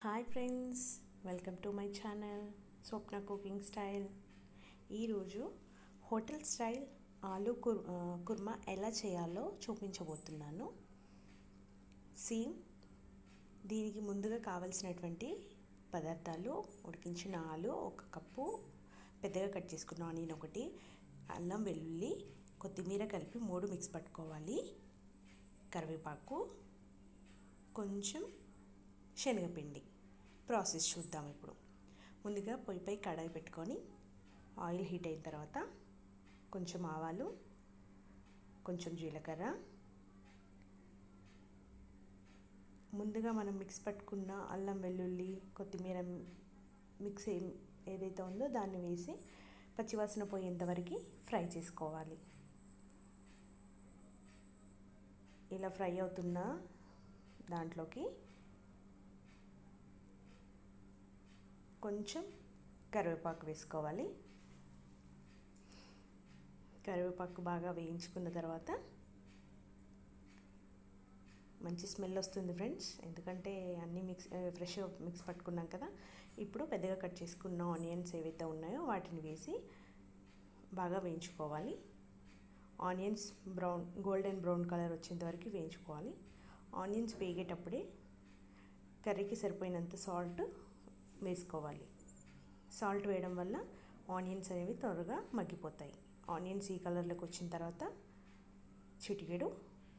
Hi friends, welcome to my channel Swapna cooking style. ఈరోజు hotel style aloo kurma ఎలా చేయాలో చూపించబోతున్నాను. దీనికి ముందుగా కావాల్సినటువంటి పదార్థాలు: ఉడికించిన ఆలు 1 కప్పు, పెద్దగా కట్ చేసుకున్న ఆనియన్ 1, అల్లం వెల్లుల్లి కొత్తిమీర కలిపి 3 మిక్స్ పట్టుకోవాలి, కరివేపాకు, కొంచెం శనగపిండి. ప్రాసెస్ చూద్దాం. ఇప్పుడు ముందుగా పొయ్యిపై కడాయి పెట్టుకొని ఆయిల్ హీట్ అయిన తర్వాత కొంచెం ఆవాలు, కొంచెం జీలకర్ర, ముందుగా మనం మిక్స్ పట్టుకున్న అల్లం వెల్లుల్లి కొత్తిమీర మిక్స్ ఏదైతే ఉందో దాన్ని వేసి పచ్చివాసన పోయేంతవరకు ఫ్రై చేసుకోవాలి. ఇలా ఫ్రై అవుతున్న దాంట్లోకి కొంచెం కరివేపాకు వేసుకోవాలి. కరివేపాకు బాగా వేయించుకున్న తర్వాత మంచి స్మెల్ వస్తుంది ఫ్రెండ్స్, ఎందుకంటే అన్నీ ఫ్రెష్గా మిక్స్ పట్టుకున్నాం కదా. ఇప్పుడు పెద్దగా కట్ చేసుకున్న ఆనియన్స్ ఏవైతే ఉన్నాయో వాటిని వేసి బాగా వేయించుకోవాలి. ఆనియన్స్ గోల్డెన్ బ్రౌన్ కలర్ వచ్చేంత వరకు వేయించుకోవాలి. ఆనియన్స్ వేగేటప్పుడే కర్రీకి సరిపోయినంత సాల్ట్ వేసుకోవాలి. సాల్ట్ వేయడం వల్ల ఆనియన్స్ అనేవి త్వరగా మగ్గిపోతాయి. ఆనియన్స్ ఈ కలర్లోకి వచ్చిన తర్వాత చిటికెడు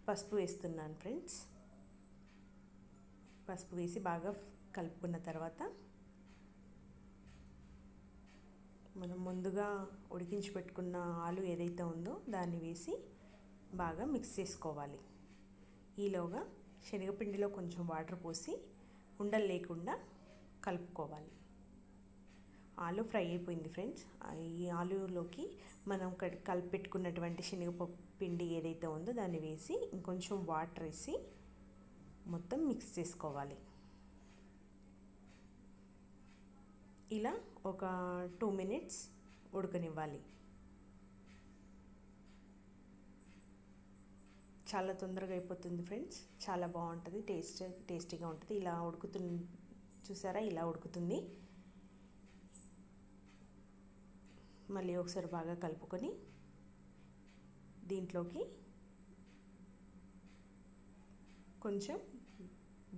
పసుపు వేస్తున్నాను ఫ్రెండ్స్. పసుపు వేసి బాగా కలుపుకున్న తర్వాత మనం ముందుగా ఉడికించి పెట్టుకున్న ఆలు ఏదైతే ఉందో దాన్ని వేసి బాగా మిక్స్ చేసుకోవాలి. ఈలోగా శనగపిండిలో కొంచెం వాటర్ పోసి ఉండలు లేకుండా కలుపుకోవాలి. ఆలు ఫ్రై అయిపోయింది ఫ్రెండ్స్. ఈ ఆలులోకి మనం కలిపి పెట్టుకున్నటువంటి శనగపప్పు పిండి ఏదైతే ఉందో దాన్ని వేసి ఇంకొంచెం వాటర్ వేసి మొత్తం మిక్స్ చేసుకోవాలి. ఇలా ఒక 2 మినిట్స్ ఉడకనివ్వాలి. చాలా తొందరగా అయిపోతుంది ఫ్రెండ్స్, చాలా బాగుంటుంది, టేస్టీగా ఉంటుంది. ఇలా చూసారా, ఇలా ఉడుకుతుంది. మళ్ళీ ఒకసారి బాగా కలుపుకొని దీంట్లోకి కొంచెం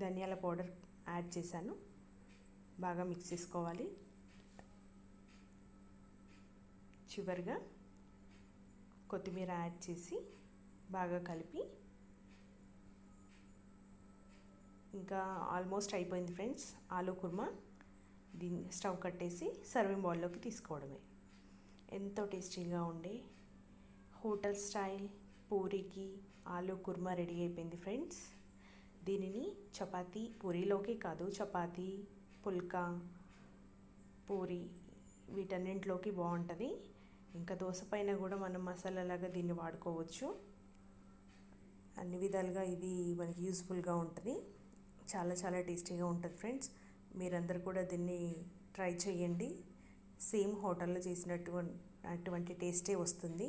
ధనియాల పౌడర్ యాడ్ చేశాను. బాగా మిక్స్ చేసుకోవాలి. చివరిగా కొత్తిమీర యాడ్ చేసి బాగా కలిపి ఇంకా ఆల్మోస్ట్ అయిపోయింది ఫ్రెండ్స్ ఆలూ కుర్మా. దీన్ని స్టవ్ కట్టేసి సర్వింగ్ బౌల్లోకి తీసుకోవడమే. ఎంతో టేస్టీగా ఉండే హోటల్ స్టైల్ పూరీకి ఆలూ కుర్మా రెడీ అయిపోయింది ఫ్రెండ్స్. దీనిని చపాతీ, పూరీలోకి కాదు, చపాతీ, పుల్కా, పూరి వీటన్నింటిలోకి బాగుంటుంది. ఇంకా దోశ పైన కూడా మనం మసాలాలాగా దీన్ని వాడుకోవచ్చు. అన్ని విధాలుగా ఇది మనకి యూస్ఫుల్గా ఉంటుంది. చాలా చాలా టేస్టీగా ఉంటుంది ఫ్రెండ్స్. మీరందరూ కూడా దీన్ని ట్రై చేయండి. సేమ్ హోటల్లో చేసినటువంటి టేస్టే వస్తుంది.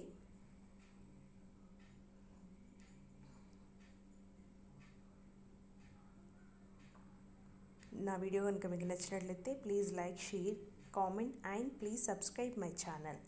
నా వీడియో కనుక మీకు నచ్చినట్లయితే please like, share, comment and please subscribe my channel.